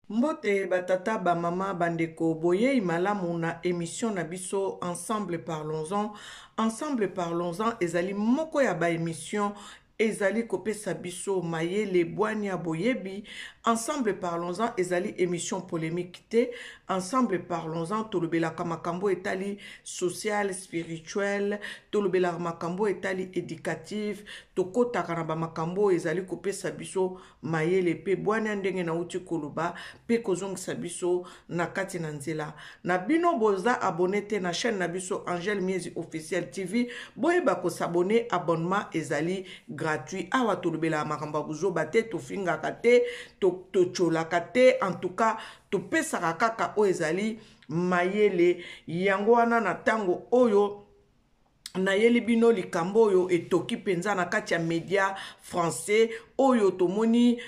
Mbote batata ba mama bandeko boye imalamu na émission na biso ensemble parlons-en. Ensemble parlons-en ezali moko ya ba émission ezali kopesa biso mayele bwani ya boyebi. Ensemble parlons-en ezali émission polémique te. Ensemble parlons-en tolobelaka makambo etali social spirituel, tolobelaka makambo etali éducatif, tokotaka na ba makambo ezali kopesa biso mayele pe bwani ya ndenge na uti koloba pe kozongisa biso na kati na nzela. Na bino boza abonné te na chaîne na biso Angel Miezi Officiel TV, boyeba ko s'abonner, abonnement ezali gratuit. Awa tolobela makambo buzoba te, tofingaka te, tocholaka te, en tout cas topesaka kaka o ezali mayele yango wana na tango oyo na yeli bino likambo oyo etoki penza na kati ya média français oyo tomoni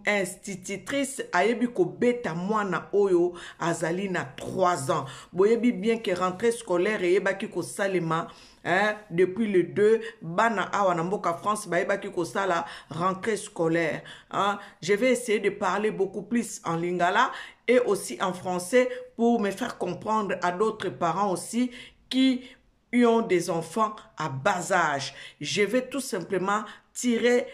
institutrice ayebi kobeta mwana oyo azali na 3 ans. Boyebi bien que rentrée scolaire eyebaki kosalema depuis le 2 bana awa na mboka France bayebaki kosala rentrée scolaire. Je vais essayer de parler beaucoup plus en lingala et aussi en français pour me faire comprendre à d'autres parents aussi qui ont des enfants à bas âge. Je vais tout simplement tirer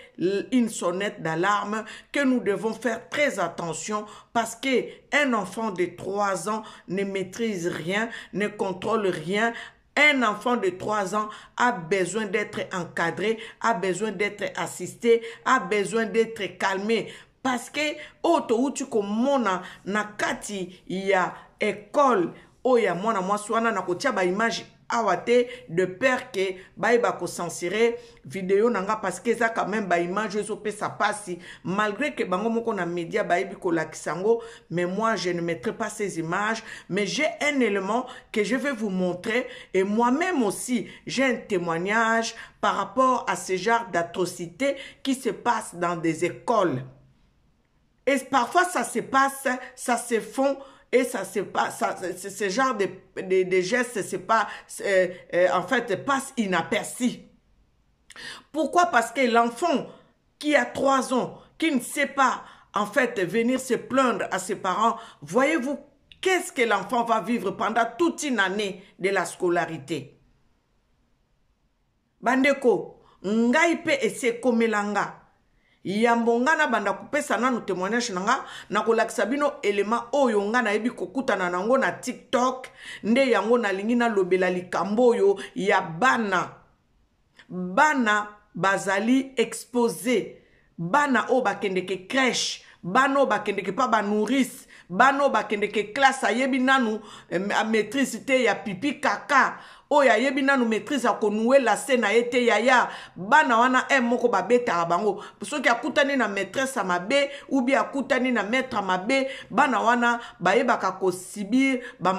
une sonnette d'alarme que nous devons faire très attention parce que un enfant de 3 ans ne maîtrise rien, ne contrôle rien. Un enfant de 3 ans a besoin d'être encadré, a besoin d'être assisté, a besoin d'être calmé. Parce que auto uti komona na kati ya école oya mwana mwaswana na kotia ba image awate de peur que baïba ko censurer vidéo nanga parce que ça quand même ba image zo pe ça passe malgré que bango moko na média baïbi ko lakisango, mais moi je ne mettrai pas ces images, mais j'ai un élément que je vais vous montrer et moi-même aussi j'ai un témoignage par rapport à ce genre d'atrocités qui se passent dans des écoles. Et parfois ça se passe, ça se font. Et ça, c'est pas, ce genre de gestes, c'est pas, en fait, passe inaperçu. Pourquoi? Parce que l'enfant qui a 3 ans, qui ne sait pas, en fait, venir se plaindre à ses parents, voyez-vous, qu'est-ce que l'enfant va vivre pendant toute une année de la scolarité? Bandeko, ngaipe ese komelanga. Yambonga na banda kupesa nanu témoignage nanga na kolakisa bino élément oyo nga na yebi kokutana nango na TikTok nde yango na lingi na lobela likambo oyo ya bana bazali exposé, bana o bakendeke crèche, bana o bakendeke pa ba nourrice, bana o bakendeke classe ayebi nanu maîtrise te ya pipi kaka oya yebi nanu maîtrise akonoué la scène ete yaya bana wana moko babeta bango soki akutani na maîtresse mabe ou bien akutani na maître mabe bana wana bayebaka ko subir ba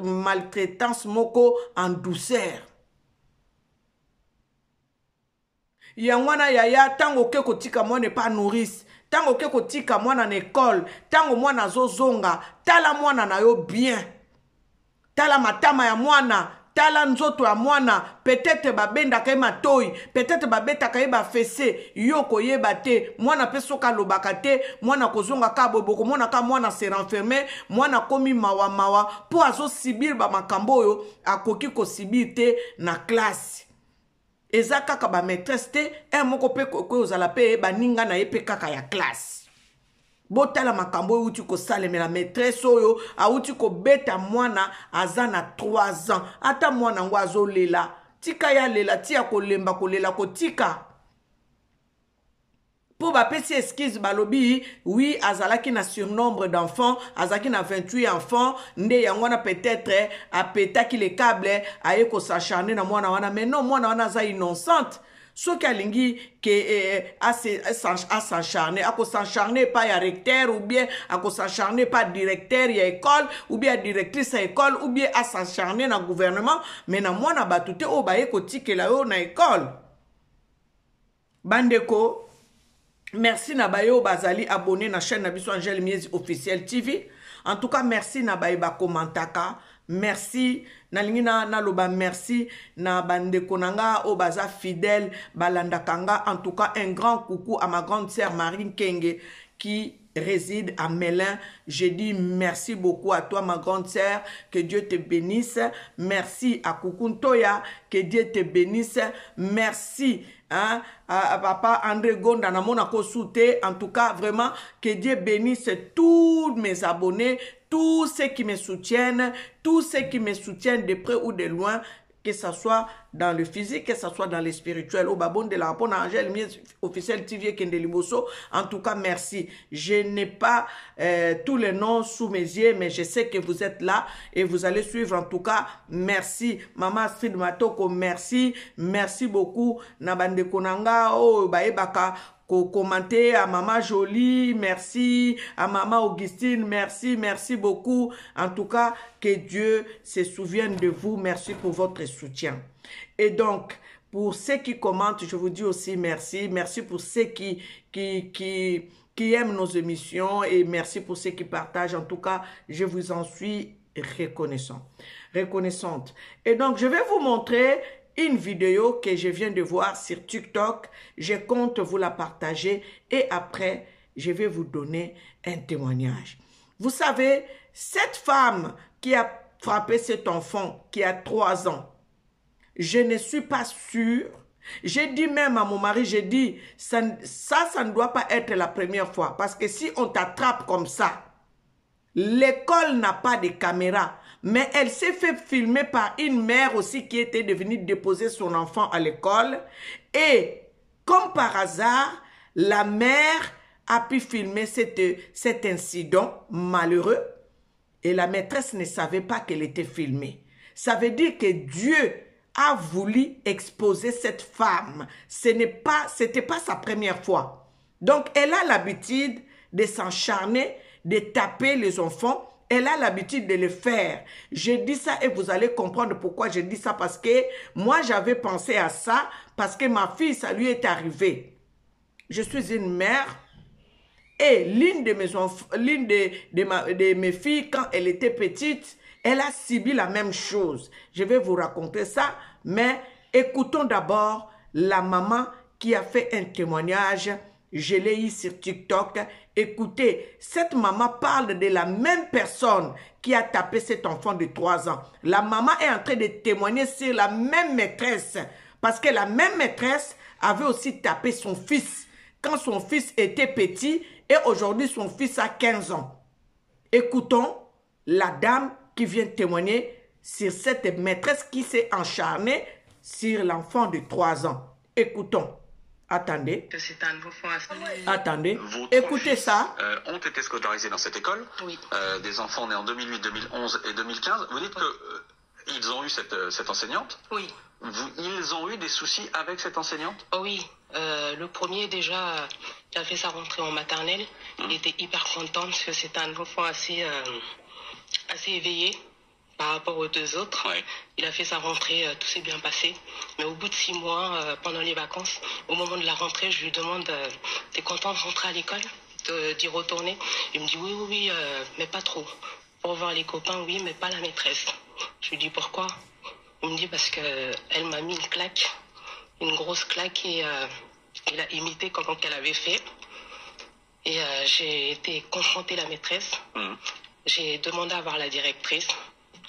maltraitance moko en douceur. Yangwana yaya tango ke kotika mwana pa nourrice, tango ke kotika mwana na école, tango mwana zozonga, tala mwana na yo bien, tala matama ya mwana, tala nzoto ya mwana, peut-être babenda ka matoi, peut-être babeta ka ba fessé, yo koyeba te, mwana pesoka lobaka te, mwana kozonga ka boboko, mwana se renfermer, mwana komi mawa po azo sibir ba makambo oyo akoki ko sibir te na classe. Eza kaka ba maîtresse te, moko pe ko ozala pe ba ninga na ye pe kaka ya classe. Botala makambo uti ko saleme la maîtresse oyo a uti ko beta mwana azana 3 ans. Ata mwana ngo azo lela, tika ya lela tia ko lemba ko lela ko tika. Pour ba pesi excuse balobi, oui, azalaki na surnombre d'enfants, azalaki na 28 enfants, nde yangwana peut-être a petaki les câbles, aye ko s'acharner na mwana wana, mais non, mwana wana za innocente. Ce qui a lingi que a s'acharner, a s'acharner pas ya recteur ou bien a s'acharner pas directeur ya école ou bien directrice à école ou bien a s'acharner na gouvernement, mais na mwana batute o ba ye ko tikela yo na école. Bandeko, merci na bayo bazali abonné na chaîne na biso Angel Miezi Officiel TV. En tout cas, merci na baye ba komantaka. Merci na lingina na loba merci na bandeko nanga o baza fidèle balandakanga. En tout cas, un grand coucou à ma grande sœur Marine Kenge qui réside à Mélin. Je dis merci beaucoup à toi, ma grande sœur, que Dieu te bénisse. Merci à Kukuntoya, que Dieu te bénisse. Merci hein, à papa André Gonda, en tout cas, vraiment, que Dieu bénisse tous mes abonnés, tous ceux qui me soutiennent, tous ceux qui me soutiennent de près ou de loin, que ce soit dans le physique, que ce soit dans le spirituel. Au babon de la rapone Angèle, officiel TV Kendeliboso. En tout cas, merci. Je n'ai pas tous les noms sous mes yeux, mais je sais que vous êtes là et vous allez suivre. En tout cas, merci. Maman Astrid Matoko, merci. Merci beaucoup. Nabande Konanga, oh, baebaka. Commenter à Maman Jolie, merci, à Maman Augustine, merci, merci beaucoup. En tout cas, que Dieu se souvienne de vous. Merci pour votre soutien. Et donc, pour ceux qui commentent, je vous dis aussi merci. Merci pour ceux qui aiment nos émissions et merci pour ceux qui partagent. En tout cas, je vous en suis reconnaissante. Et donc, je vais vous montrer une vidéo que je viens de voir sur TikTok. Je compte vous la partager et après, je vais vous donner un témoignage. Vous savez, cette femme qui a frappé cet enfant qui a 3 ans, je ne suis pas sûre. J'ai dit même à mon mari, j'ai dit, ça ne doit pas être la première fois. Parce que si on t'attrape comme ça, l'école n'a pas de caméra. Mais elle s'est fait filmer par une mère aussi qui était devenue déposer son enfant à l'école. Et comme par hasard, la mère a pu filmer cet incident malheureux. Et la maîtresse ne savait pas qu'elle était filmée. Ça veut dire que Dieu a voulu exposer cette femme. C'était pas sa première fois. Donc, elle a l'habitude de s'encharner, de taper les enfants. Elle a l'habitude de le faire. Je dis ça et vous allez comprendre pourquoi je dis ça. Parce que moi, j'avais pensé à ça parce que ma fille, ça lui est arrivé. Je suis une mère et l'une de mes filles, quand elle était petite, elle a subi la même chose. Je vais vous raconter ça, mais écoutons d'abord la maman qui a fait un témoignage. Je l'ai eu sur TikTok. Écoutez, cette maman parle de la même personne qui a tapé cet enfant de 3 ans. La maman est en train de témoigner sur la même maîtresse. Parce que la même maîtresse avait aussi tapé son fils quand son fils était petit et aujourd'hui son fils a 15 ans. Écoutons la dame qui vient témoigner sur cette maîtresse qui s'est acharnée sur l'enfant de 3 ans. Écoutons. Attendez. Attendez. Écoutez ça. Ont été scolarisés dans cette école. Oui. Des enfants nés en 2008, 2011 et 2015. Vous dites que ils ont eu cette enseignante. Oui. Ils ont eu des soucis avec cette enseignante. Oui. Le premier déjà, il a fait sa rentrée en maternelle. Il était hyper content parce que c'est un enfant assez éveillé par rapport aux 2 autres. Ouais. Il a fait sa rentrée, tout s'est bien passé. Mais au bout de 6 mois, pendant les vacances, au moment de la rentrée, je lui demande t'es content de rentrer à l'école, d'y retourner? Il me dit oui, mais pas trop. Pour voir les copains, oui, mais pas la maîtresse. Je lui dis pourquoi? Il me dit parce qu'elle m'a mis une claque, une grosse claque, et il a imité comment qu'elle avait fait. Et j'ai été confrontée à la maîtresse. J'ai demandé à voir la directrice.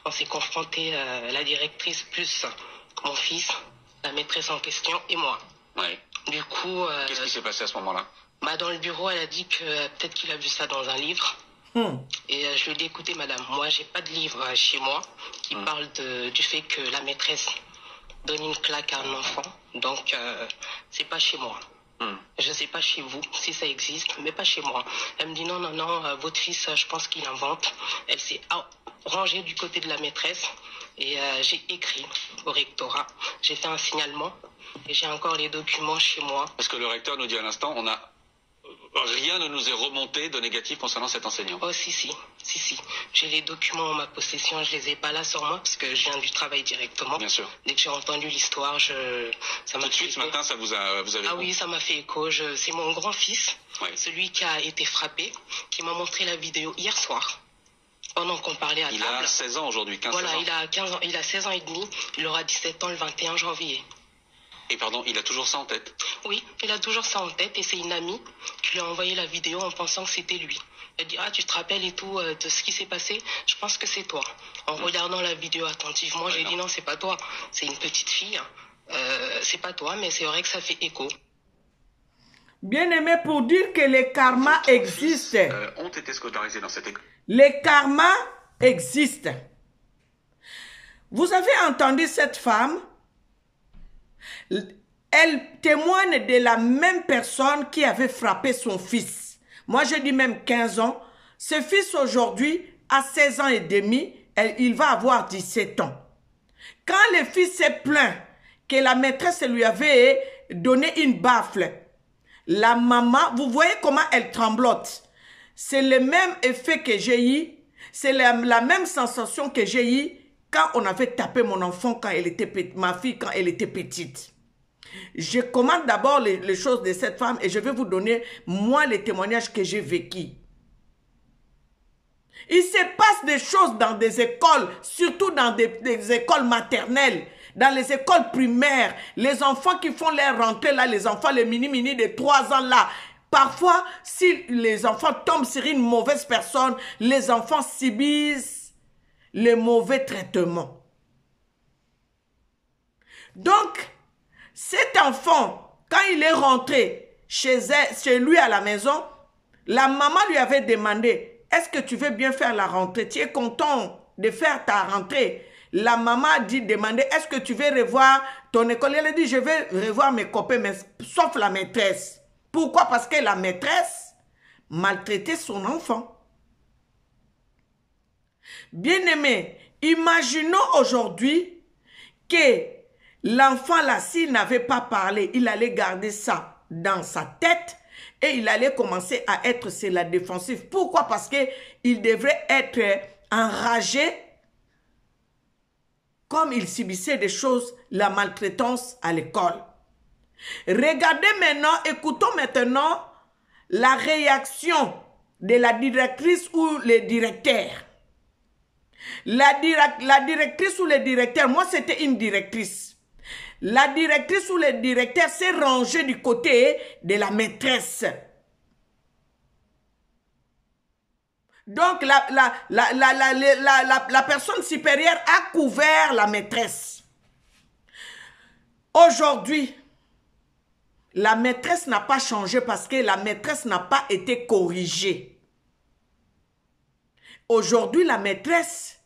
On s'est confronté, la directrice plus mon fils, la maîtresse en question et moi. Ouais. Du coup... Qu'est-ce qui s'est passé à ce moment-là? Dans le bureau, elle a dit que peut-être qu'il a vu ça dans un livre. Et je lui ai dit, écoutez madame, moi j'ai pas de livre chez moi qui parle du fait que la maîtresse donne une claque à un enfant. Donc c'est pas chez moi. Je sais pas chez vous si ça existe, mais pas chez moi. Elle me dit non, votre fils, je pense qu'il invente. Elle s'est rangée du côté de la maîtresse et j'ai écrit au rectorat. J'ai fait un signalement et j'ai encore les documents chez moi. Parce que le recteur nous dit à l'instant, rien ne nous est remonté de négatif concernant cet enseignant. Oh si. J'ai les documents en ma possession, je les ai pas là sur moi parce que je viens du travail directement. Bien sûr. Dès que j'ai entendu l'histoire, ça m'a tout de suite ce matin, ça vous avez... Ah oui, ça m'a fait écho. C'est mon grand-fils, ouais. Celui qui a été frappé, qui m'a montré la vidéo hier soir. Pendant qu'on parlait à table. Il a 16 ans aujourd'hui, 15 ans. Voilà, il a 16 ans et demi. Il aura 17 ans le 21 janvier. Et pardon, il a toujours ça en tête? Oui, il a toujours ça en tête et c'est une amie qui lui a envoyé la vidéo en pensant que c'était lui. Elle dit, ah, tu te rappelles et tout de ce qui s'est passé? Je pense que c'est toi. En regardant la vidéo attentivement, j'ai dit, non, c'est pas toi. C'est une petite fille. C'est pas toi, mais c'est vrai que ça fait écho. Bien aimé, pour dire que les karmas existent. Ont été scolarisés dans cette école. Les karmas existent. Vous avez entendu cette femme? Elle témoigne de la même personne qui avait frappé son fils. Moi, j'ai dit même 15 ans. Ce fils aujourd'hui a 16 ans et demi. Il va avoir 17 ans. Quand le fils s'est plaint que la maîtresse lui avait donné une baffle, la maman, vous voyez comment elle tremblote. C'est le même effet que j'ai eu. C'est la même sensation que j'ai eu quand on avait tapé mon enfant quand elle était ma fille quand elle était petite. Je commande d'abord les choses de cette femme et je vais vous donner, moi, les témoignages que j'ai vécus. Il se passe des choses dans des écoles, surtout dans des écoles maternelles, dans les écoles primaires. Les enfants qui font leur rentrée là, les enfants, les mini-mini de 3 ans là. Parfois, si les enfants tombent sur une mauvaise personne, les enfants subissent le mauvais traitement. Donc, cet enfant, quand il est rentré chez lui à la maison, la maman lui avait demandé, est-ce que tu veux bien faire la rentrée? Tu es content de faire ta rentrée? La maman a dit, demandé, est-ce que tu veux revoir ton école? Elle a dit, je vais revoir mes copains, mais sauf la maîtresse. Pourquoi? Parce que la maîtresse maltraitait son enfant. Bien-aimé, imaginons aujourd'hui que l'enfant là, s'il n'avait pas parlé, il allait garder ça dans sa tête et il allait commencer à être sur la défensive. Pourquoi? Parce qu'il devrait être enragé comme il subissait des choses, la maltraitance à l'école. Regardez maintenant, écoutons maintenant la réaction de la directrice ou le directeur. La directrice ou le directeur, moi c'était une directrice. La directrice ou le directeur s'est rangé du côté de la maîtresse. Donc la personne supérieure a couvert la maîtresse. Aujourd'hui, la maîtresse n'a pas changé parce que la maîtresse n'a pas été corrigée. Aujourd'hui, la maîtresse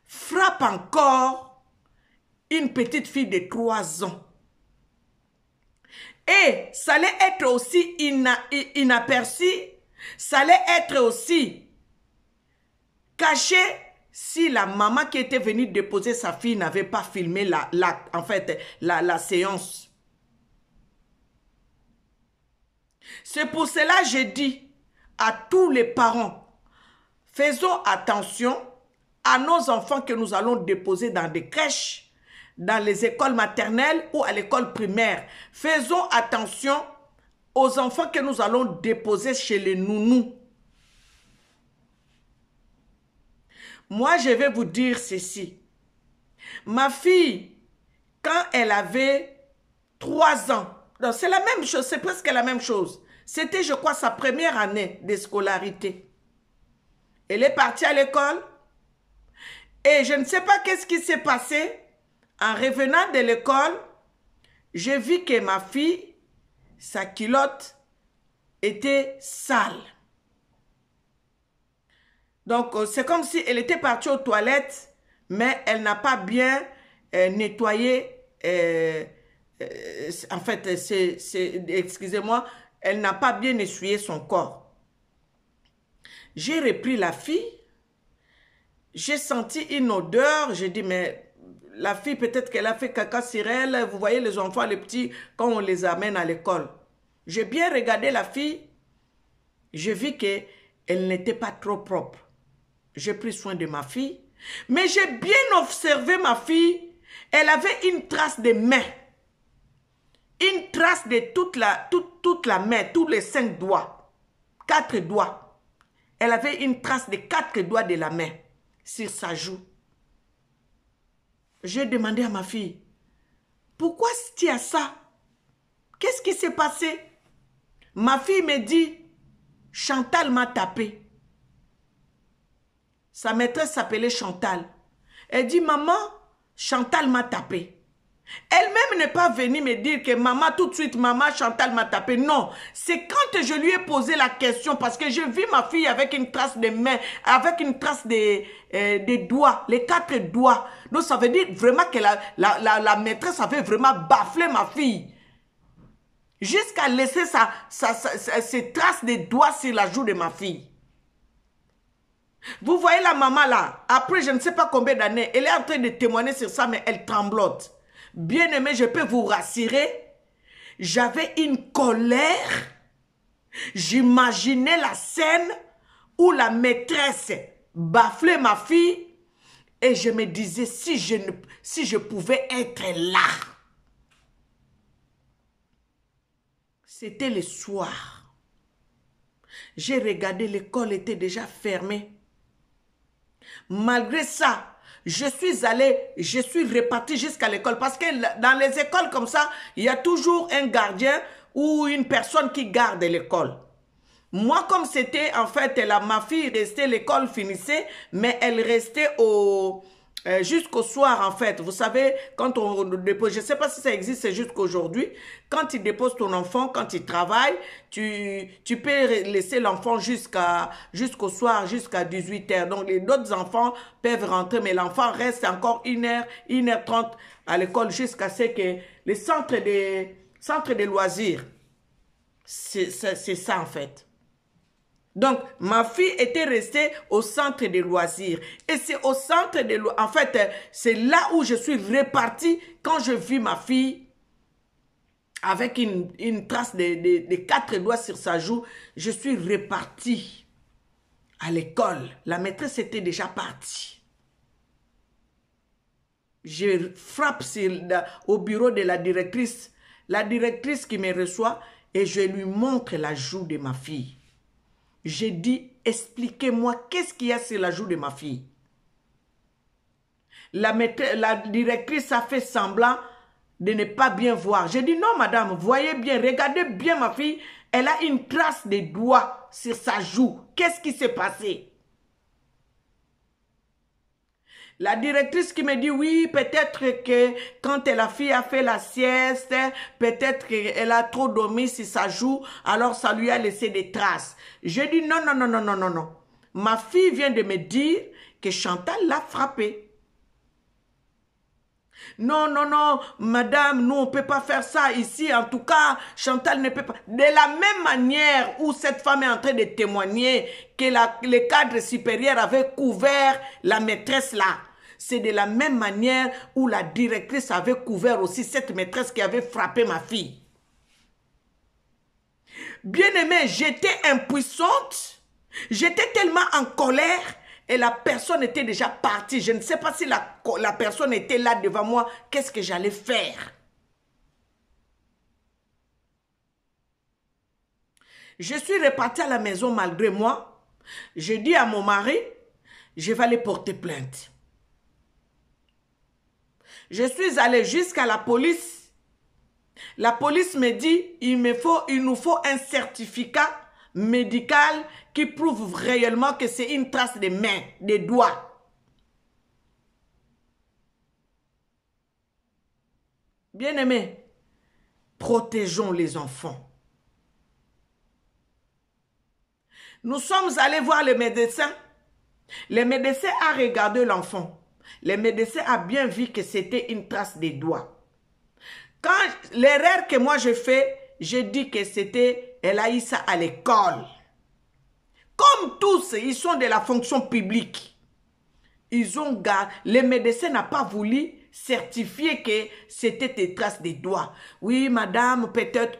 frappe encore une petite fille de 3 ans. Et ça allait être aussi inaperçu, ça allait être aussi caché si la maman qui était venue déposer sa fille n'avait pas filmé la séance. C'est pour cela que je dis à tous les parents, faisons attention à nos enfants que nous allons déposer dans des crèches, dans les écoles maternelles ou à l'école primaire. Faisons attention aux enfants que nous allons déposer chez les nounous. Moi, je vais vous dire ceci. Ma fille, quand elle avait 3 ans, c'est la même chose, c'est presque la même chose. C'était, je crois, sa première année de scolarité. Elle est partie à l'école et je ne sais pas qu'est-ce qui s'est passé. En revenant de l'école, j'ai vu que ma fille, sa culotte était sale. Donc, c'est comme si elle était partie aux toilettes, mais elle n'a pas bien nettoyé. En fait, excusez-moi, elle n'a pas bien essuyé son corps. J'ai repris la fille. J'ai senti une odeur. J'ai dit, mais la fille, peut-être qu'elle a fait caca sur elle. Vous voyez les enfants, les petits, quand on les amène à l'école. J'ai bien regardé la fille. J'ai vu qu'elle n'était pas trop propre. J'ai pris soin de ma fille. Mais j'ai bien observé ma fille. Elle avait une trace de main. Une trace de toute la main, tous les 5 doigts. 4 doigts. Elle avait une trace de 4 doigts de la main sur sa joue. J'ai demandé à ma fille, pourquoi tu as ça? Qu'est-ce qui s'est passé? Ma fille me dit, Chantal m'a tapé. Sa maîtresse s'appelait Chantal. Elle dit, maman, Chantal m'a tapé. Elle-même n'est pas venue me dire que maman, tout de suite, maman, Chantal m'a tapé. Non, c'est quand je lui ai posé la question, parce que j'ai vu ma fille avec une trace de main, avec une trace des doigts, les 4 doigts. Donc ça veut dire vraiment que la maîtresse avait vraiment baflé ma fille. Jusqu'à laisser ses traces de doigts sur la joue de ma fille. Vous voyez la maman là, après je ne sais pas combien d'années, elle est en train de témoigner sur ça, mais elle tremblote. Bien aimé, je peux vous rassurer, j'avais une colère. J'imaginais la scène où la maîtresse baflait ma fille et je me disais si je pouvais être là. C'était le soir. J'ai regardé, l'école était déjà fermée. Malgré ça, je suis repartie jusqu'à l'école. Parce que dans les écoles comme ça, il y a toujours un gardien ou une personne qui garde l'école. Moi, comme c'était, en fait, ma fille restait, l'école finissait, mais elle restait jusqu'au soir, en fait. Vous savez, quand on dépose, je ne sais pas si ça existe jusqu'aujourd'hui, quand tu déposes ton enfant, quand il travaille, tu peux laisser l'enfant jusqu'au soir, jusqu'à 18 h. Donc, les autres enfants peuvent rentrer, mais l'enfant reste encore 1h30 à l'école jusqu'à ce que les centres de loisirs, c'est ça, en fait. Donc, ma fille était restée au centre de loisirs. Et c'est au centre de loisirs. En fait, c'est là où je suis repartie quand je vis ma fille avec une trace de 4 doigts sur sa joue. Je suis repartie à l'école. La maîtresse était déjà partie. Je frappe au bureau de la directrice qui me reçoit et je lui montre la joue de ma fille. J'ai dit, expliquez-moi, qu'est-ce qu'il y a sur la joue de ma fille? La directrice a fait semblant de ne pas bien voir. J'ai dit, non madame, voyez bien, regardez bien ma fille, elle a une trace de doigt sur sa joue. Qu'est-ce qui s'est passé? La directrice qui me dit, oui, peut-être que quand la fille a fait la sieste, peut-être qu'elle a trop dormi sur sa joue, alors ça lui a laissé des traces. Je dis, non, non, non, non, non, non, non. Ma fille vient de me dire que Chantal l'a frappée. Non, non, non, madame, nous, on ne peut pas faire ça ici. En tout cas, Chantal ne peut pas. De la même manière où cette femme est en train de témoigner que le cadre supérieur avait couvert la maîtresse là. C'est de la même manière où la directrice avait couvert aussi cette maîtresse qui avait frappé ma fille. Bien-aimée, j'étais impuissante. J'étais tellement en colère. Et la personne était déjà partie. Je ne sais pas si la personne était là devant moi. Qu'est-ce que j'allais faire? Je suis repartie à la maison malgré moi. Je dis à mon mari, je vais aller porter plainte. Je suis allée jusqu'à la police. La police me dit, il nous faut un certificat médical qui prouve réellement que c'est une trace de main, de doigts. Bien-aimés, protégeons les enfants. Nous sommes allés voir le médecin. Le médecin a regardé l'enfant. Le médecin a bien vu que c'était une trace de doigts. Quand l'erreur que moi je fais, je dis que c'était, elle a eu ça à l'école. Comme tous, ils sont de la fonction publique. Le médecin n'a pas voulu certifier que c'était des traces de doigts. Oui, madame, peut-être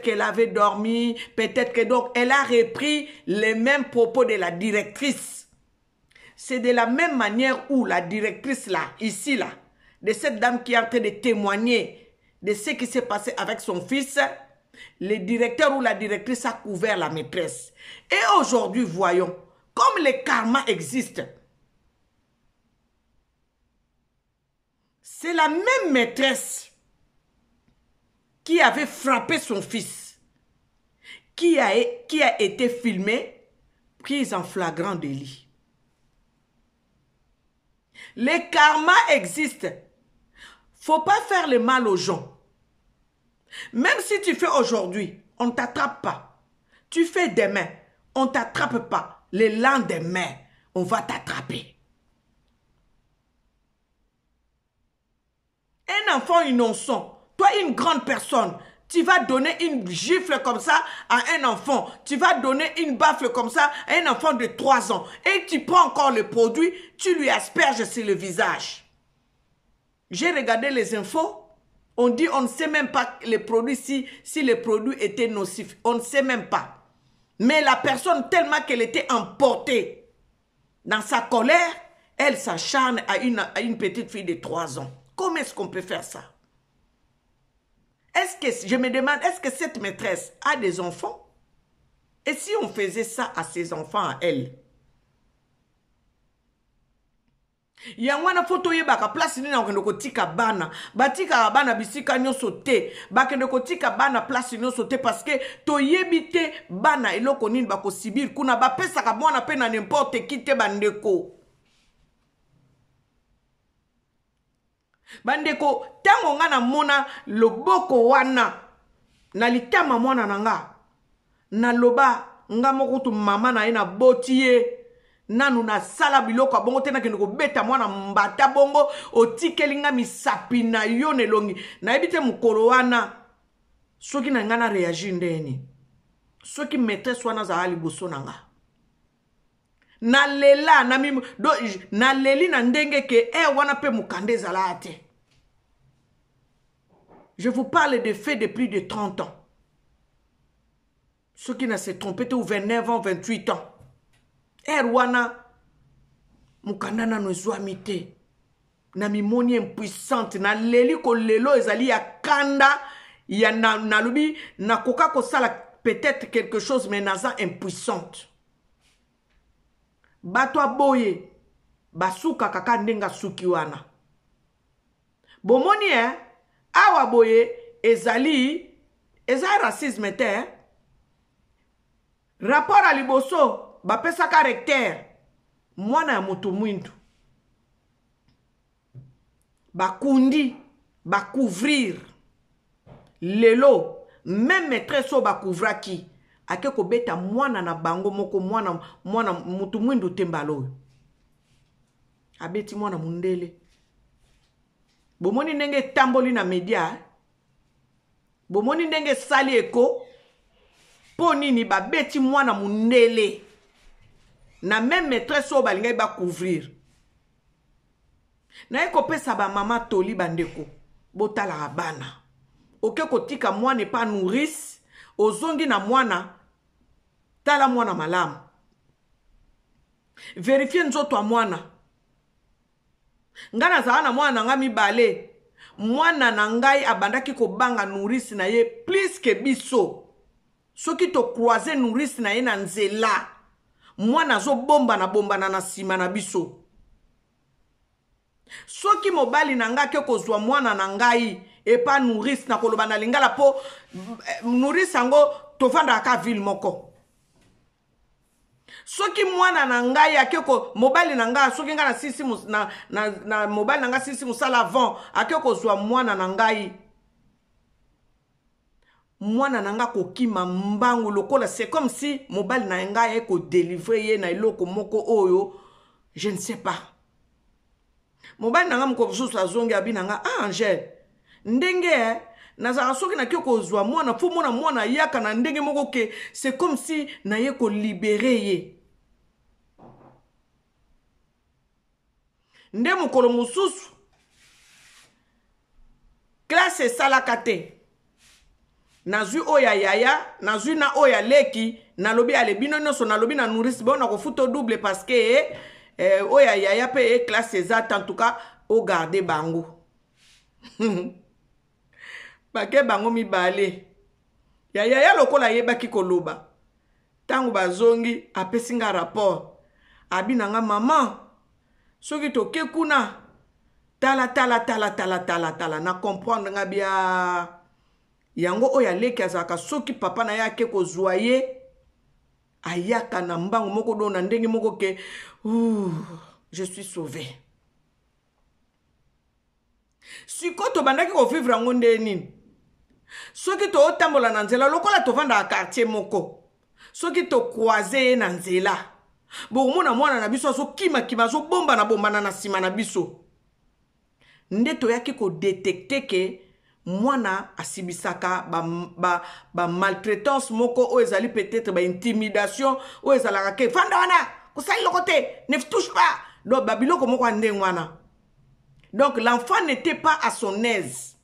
qu'elle avait dormi, peut-être que donc elle a repris les mêmes propos de la directrice. C'est de la même manière où la directrice là, ici là, de cette dame qui est en train de témoigner de ce qui s'est passé avec son fils, le directeur ou la directrice a couvert la maîtresse. Et aujourd'hui, voyons, comme le karma existe, c'est la même maîtresse qui avait frappé son fils, qui a été filmé, prise en flagrant délit. Le karma existe. Faut pas faire le mal aux gens. Même si tu fais aujourd'hui, on ne t'attrape pas. Tu fais demain, on ne t'attrape pas. Le lendemain, on va t'attraper. Un enfant innocent, toi une grande personne, tu vas donner une gifle comme ça à un enfant. Tu vas donner une bafle comme ça à un enfant de 3 ans. Et tu prends encore le produit, tu lui asperges sur le visage. J'ai regardé les infos. On dit on ne sait même pas les produits si les produits étaient nocifs. On ne sait même pas. Mais la personne, tellement qu'elle était emportée dans sa colère, elle s'acharne à une petite fille de 3 ans. Comment est-ce qu'on peut faire ça? Je me demande, est-ce que cette maîtresse a des enfants? Et si on faisait ça à ses enfants, à elle? Yangwana photo ye baka place ni na okende kotika bana batika bana bisika nyonso te bakende kotika bana place nyonso te parce que toyebi te bana eloko nini bako sibir kuna bapesaka mwana pe na n'importe qui te bandeko tango nga na mona loboko wana na litama mwana nanga na loba nga mokutu mama na ye na boti ye nanu na sala biloko abongo tena kende ko beta mwana mbata bongo otikeli nga misapi na yo nelongi na ebite mukolo wana soki na nga na reagir ndeni soki maîtresse wana za ali boso nanga na lela na leli na ndenge ke wana pe mukande zala ate. Je vous parle de faits de plus de 30 ans. Ceux qui ne se trompent ou 29 ans, 28 ans. Erwana mukandana no zwamite na mimoni impuissante na leli ko lelo ezali ya kanda ya na lubi na koka ko sala peut-être quelque chose mais naza impuissante bato aboye basuka kaka ndenga suki wana bomoni awa boye ezali racisme te rapport à liboso bapesa caractère mwana ya moto mwindu bakundi bacouvrir lelo même maîtresse o bakouvraki ake kobeta mwana na bango moko mwana moto mwindu tembalo abeti mwana mundele bomoni ndenge tamboli na media bomoni ndenge sali eko po nini babeti mwana mundele na même maîtresse o balingai ba couvrir na eko pesa ba mama toli bandeko botala bana oke kotika mwana pa nourrice ozongi na mwana tala mwana malamu vérifier nzoto a mwana ngana za na mwana nga mibale mwana na ngai abandaki ko banga nourrice na ye plus que biso soki to croiser nourrice na ye na nzela mwana zo bomba na sima na biso soki mobali na nga ke kozwa mwana na ngai epa nourrice na koloba na lingala po nourrice ango tovanda ka ville moko soki mwana na ngai akeko mobali na nga soki nga na sisi na mobali na nga sisi musala avant akeko zwa mwana na ngai mwana nanga kokima mbangu lokola c'est comme si mobali na nga eko délivrer ye na iloko moko oyo je ne sais pas mobali nanga mko bususu azongi abinanga Angel ndenge nazaka soki na kyoko zwa mwana fu mwana yaka na ndenge moko ke c'est comme si na ye ko libérer ye nde mukolo mususu classe salaka te nazui oya yaya nazui na oya leki nalobi ale bino nyonso nalobi na nourrice bona ko futo double parce que oya yaya pe classe exacte en tout cas au garder bango bake bango mibale yaya lokola yebaki koloba tango bazongi apesinga rapport abinanga mama soki toke tala na comprendre nga bia yango oyo aleki azalaka soki papa na ye ake kozwa ye ayaka na mbango moko do na ndenge moko ke je suis sauvé. Siko to bandaki ko vivre yango nde nini soki to otambola na nzela lokola tovanda quartier moko soki to croiser ye na nzela bokomona mwana na biso azo kima azo bombana na nsima na biso nde toyaki kodetecte ke mwana asibisaka ba maltraitance moko oyo ezali peut-être ba intimidation oyo ezalaka ke fanda wana kosali loko te ne touche pas donc babiloko moko ande wana. Donc l'enfant n'était pas à son aise.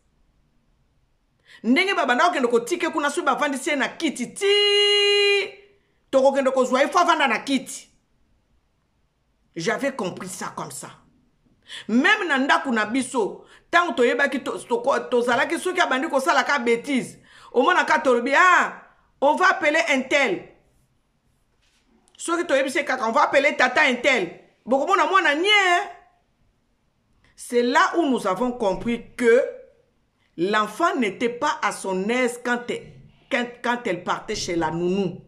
Ndenge babanda okende kotike kuna so bavandisi na kiti ti toko kende kozwa il faut vanda na kiti. J'avais compris ça comme ça. Même na ndaku na biso tango toyebaki tozalaki soki abandi kosala ka bêtise omona ka tolobi on va appeler un tel. Soki toyebisi kaka on va appeler tata un tel. Bokomona mwana nie. C'est là où nous avons compris que l'enfant n'était pas à son aise quand elle partait chez la nounou.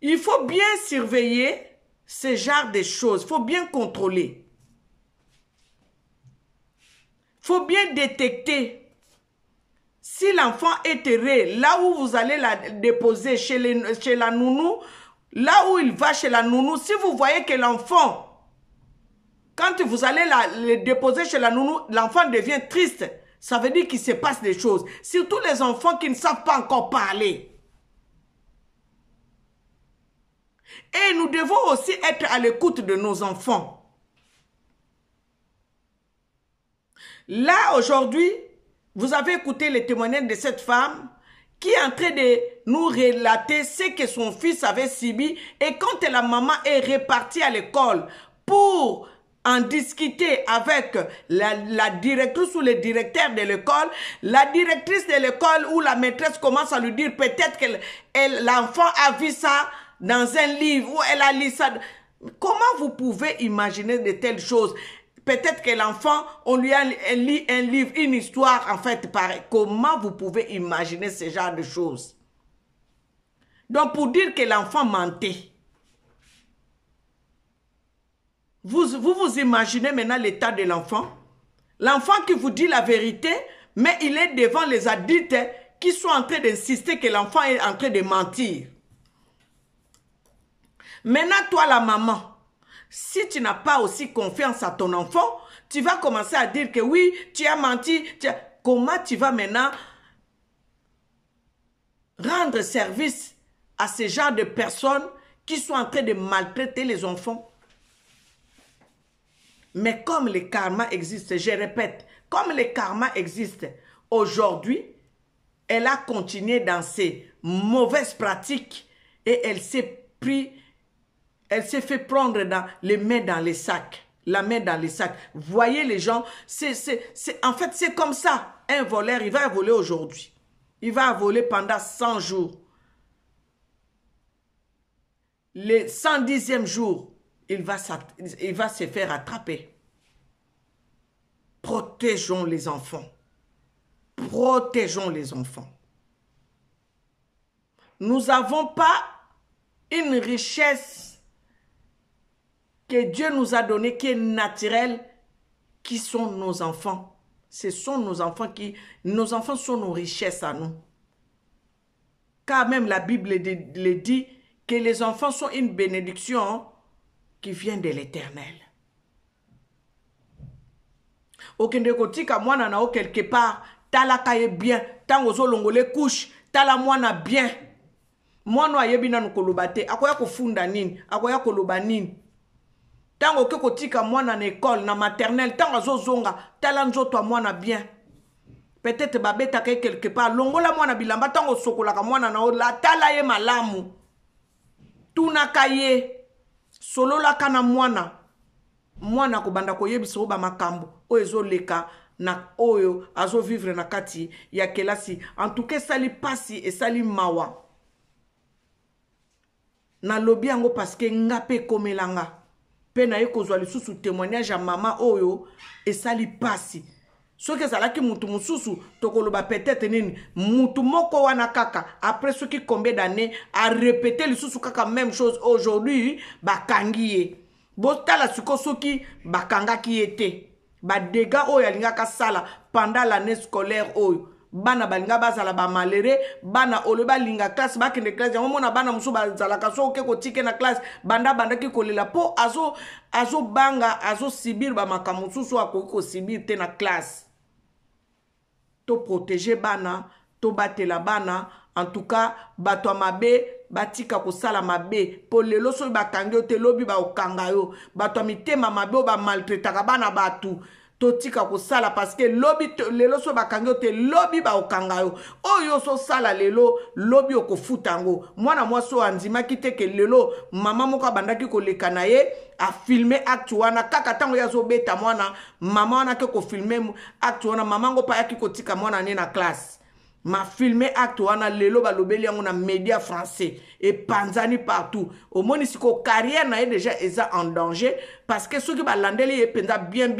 Il faut bien surveiller ce genre de choses. Il faut bien contrôler. Il faut bien détecter. Si l'enfant est heureux, là où vous allez la déposer chez la nounou, là où il va chez la nounou, si vous voyez que l'enfant, quand vous allez le déposer chez la nounou, l'enfant devient triste. Ça veut dire qu'il se passe des choses. Surtout les enfants qui ne savent pas encore parler. Et nous devons aussi être à l'écoute de nos enfants. Là, aujourd'hui, vous avez écouté les témoignages de cette femme qui est en train de nous relater ce que son fils avait subi. Et quand la maman est repartie à l'école pour en discuter avec la directrice ou le directeur de l'école, la directrice de l'école ou la maîtresse commence à lui dire peut-être que l'enfant a vu ça dans un livre ou elle a lu ça. Comment vous pouvez imaginer de telles choses? Peut-être que l'enfant, on lui a lu un livre, une histoire en fait pareil. Comment vous pouvez imaginer ce genre de choses? Donc pour dire que l'enfant mentait. Vous imaginez maintenant l'état de l'enfant? L'enfant qui vous dit la vérité, mais il est devant les adultes qui sont en train d'insister que l'enfant est en train de mentir. Maintenant, toi la maman, si tu n'as pas aussi confiance à ton enfant, tu vas commencer à dire que oui, tu as menti. Comment tu vas maintenant rendre service à ce genre de personnes qui sont en train de maltraiter les enfants? Mais comme le karma existe, je répète, comme le karma existe, aujourd'hui, elle a continué dans ses mauvaises pratiques et elle s'est fait prendre dans les mains dans les sacs. La main dans les sacs. Voyez les gens, en fait c'est comme ça. Un voleur, il va voler aujourd'hui. Il va voler pendant 100 jours. Le 110e jour, il va se faire attraper. Protégeons les enfants. Protégeons les enfants. Nous n'avons pas une richesse que Dieu nous a donnée, qui est naturelle, qui sont nos enfants. Ce sont nos enfants nos enfants sont nos richesses à nous. Car même la Bible le dit, que les enfants sont une bénédiction qui vient de l'Éternel. Okende kotika mwana na o quelque part, tala kaye bien, tango zo longole couche, tala mwana bien. Mwana ayebi na nukolobate, akoya kofunda nini, akoya koloba nini. Tango ke kotika mwana na école, na maternelle, tango zo zonga, tala nzoto mwana bien. Peut-être babeta kaye quelque part, longola mwana bilamba, tango sokolaka mwana na o, la tala ye malamu. Tuna kaye, solo la kana mwana. Mwana kubanda koyebisa oba makambo oyo leka na oyo azo vivre na kati ya kelasi. En tout cas sali pasi et sali mawa na lobi yango parce que ngape komelanga pe na ye kozwa lisusu témoignage ya mama oyo et sali pasi soki ezalaki mutu mosusu tokoloba peut-être nini mutu moko wana kaka après soki combien d'années a répété lisusu kaka même chose aujourd'hui bakangi ye botala siko soki bakangaki ye te badega oyo alingaka sala pendant l'année scolaire oyo bana balinga bazala ba malere bana oloba linga classe bakende classe yango mona bana musu bazalaka so ke kotike na classe banda ki kolela po azo banga azo sibir ba makamususu akoki ko sibir te na classe to protéger bana to batela bana en tout cas bato mabe batika kosala mabe po lelo so bakangi te lobi ba okanga yo bato mitema mabe ba maltraitaka bana batu totika kosala parce que lobi lelo so bakangi te lobi ba okanga yo oyo so sala lelo lobi okofuta ngo mwana mwaso andima kiteke lelo mama moko bandaki koleka na ye a filmer acte wana kaka tango yazo beta mwana mama wana ke ko filmer acte wana mama ngo pa yaki kotika mwana ne na classe ma filmé acte wana lelo balobeli yango na média français et panzani partout au moni siko carrière na ye déjà eza en danger parce que ceux qui balandeli ye penza bien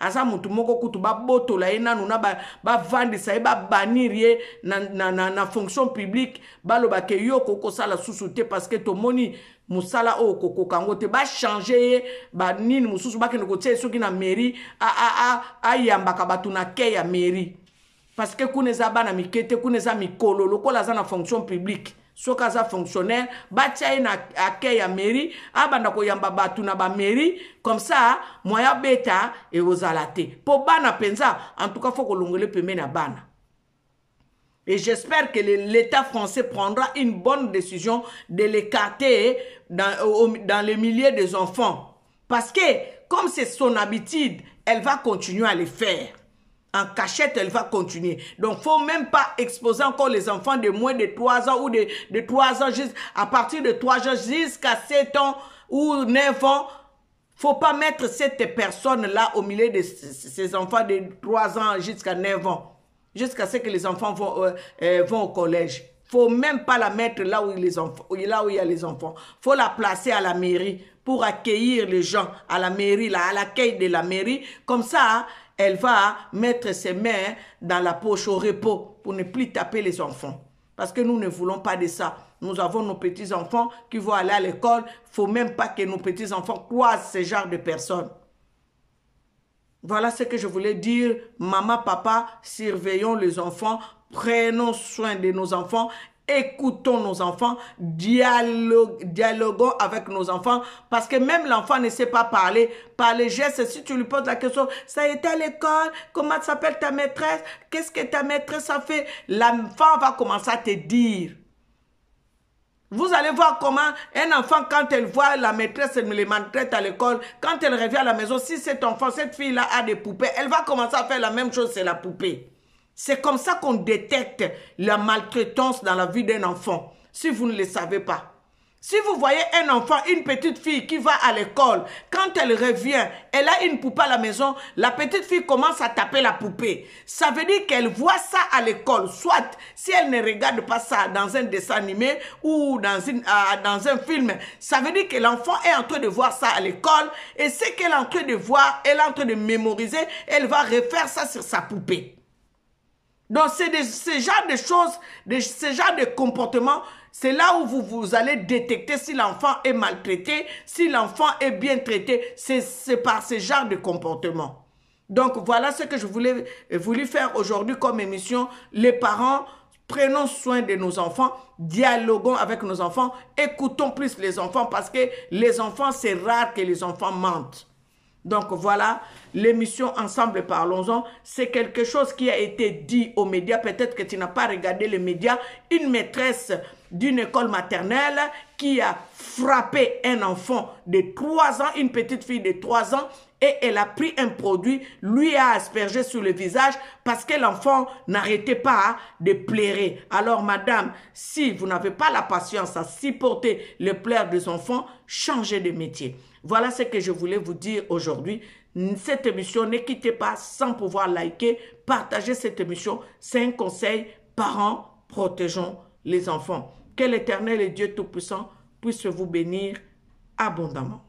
asa mutu moko kutu ba botola ye nanu na ba vandisa ye ba banir ye na fonction publique baloba ke yo koko sala susute parce que to moni musala o koko kango te ba changer ba nini mususu ba kende ko tse soki na mairie a yambaka batu na ke ya mairie parce que kuneza bana mikete kuneza mikolo lokola za na fonction publique soka za fonctionnaire batia na accueil ya mairie abanda ko yamba batu na ba mairie comme ça moya beta et ozalate po bana penza en tout cas faut ko longole pembe na bana. Et j'espère que l'État français prendra une bonne décision de l'écarter dans les milliers des enfants parce que comme c'est son habitude elle va continuer à le faire. En cachette, elle va continuer. Donc, il ne faut même pas exposer encore les enfants de moins de 3 ans ou de 3 ans, à partir de 3 ans jusqu'à 7 ans ou 9 ans. Il ne faut pas mettre cette personne-là au milieu de ces enfants de 3 ans jusqu'à 9 ans. Jusqu'à ce que les enfants vont au collège. Il ne faut même pas la mettre là où il y a les enfants. Il faut la placer à la mairie pour accueillir les gens à la mairie, là, à l'accueil de la mairie. Comme ça, elle va mettre ses mains dans la poche au repos pour ne plus taper les enfants. Parce que nous ne voulons pas de ça. Nous avons nos petits-enfants qui vont aller à l'école. Il ne faut même pas que nos petits-enfants croisent ce genre de personnes. Voilà ce que je voulais dire. Maman, papa, surveillons les enfants. Prenons soin de nos enfants. Écoutons nos enfants, dialoguons avec nos enfants, parce que même l'enfant ne sait pas parler, par les gestes. Si tu lui poses la question, ça a été à l'école, comment s'appelle ta maîtresse, qu'est-ce que ta maîtresse a fait, l'enfant va commencer à te dire. Vous allez voir comment un enfant, quand elle voit la maîtresse les maltraite à l'école, quand elle revient à la maison, si cet enfant, cette fille-là a des poupées, elle va commencer à faire la même chose, c'est la poupée. C'est comme ça qu'on détecte la maltraitance dans la vie d'un enfant, si vous ne le savez pas. Si vous voyez un enfant, une petite fille qui va à l'école, quand elle revient, elle a une poupée à la maison, la petite fille commence à taper la poupée. Ça veut dire qu'elle voit ça à l'école. Soit, si elle ne regarde pas ça dans un dessin animé ou dans un film, ça veut dire que l'enfant est en train de voir ça à l'école et ce qu'elle est en train de voir, elle est en train de mémoriser, elle va refaire ça sur sa poupée. Donc, c'est ce genre de choses, ce genre de comportement, c'est là où vous allez détecter si l'enfant est maltraité, si l'enfant est bien traité. C'est par ce genre de comportement. Donc, voilà ce que je voulais faire aujourd'hui comme émission. Les parents, prenons soin de nos enfants, dialoguons avec nos enfants, écoutons plus les enfants parce que les enfants, c'est rare que les enfants mentent. Donc voilà, l'émission Ensemble Parlons-en, c'est quelque chose qui a été dit aux médias. Peut-être que tu n'as pas regardé les médias. Une maîtresse d'une école maternelle qui a frappé un enfant de 3 ans, une petite fille de 3 ans, et elle a pris un produit, lui a aspergé sur le visage parce que l'enfant n'arrêtait pas de pleurer. Alors madame, si vous n'avez pas la patience à supporter les pleurs des enfants, changez de métier. Voilà ce que je voulais vous dire aujourd'hui. Cette émission, ne quittez pas sans pouvoir liker, partager cette émission. C'est un conseil, parents, protégeons les enfants. Que l'Éternel et Dieu Tout-Puissant puisse vous bénir abondamment.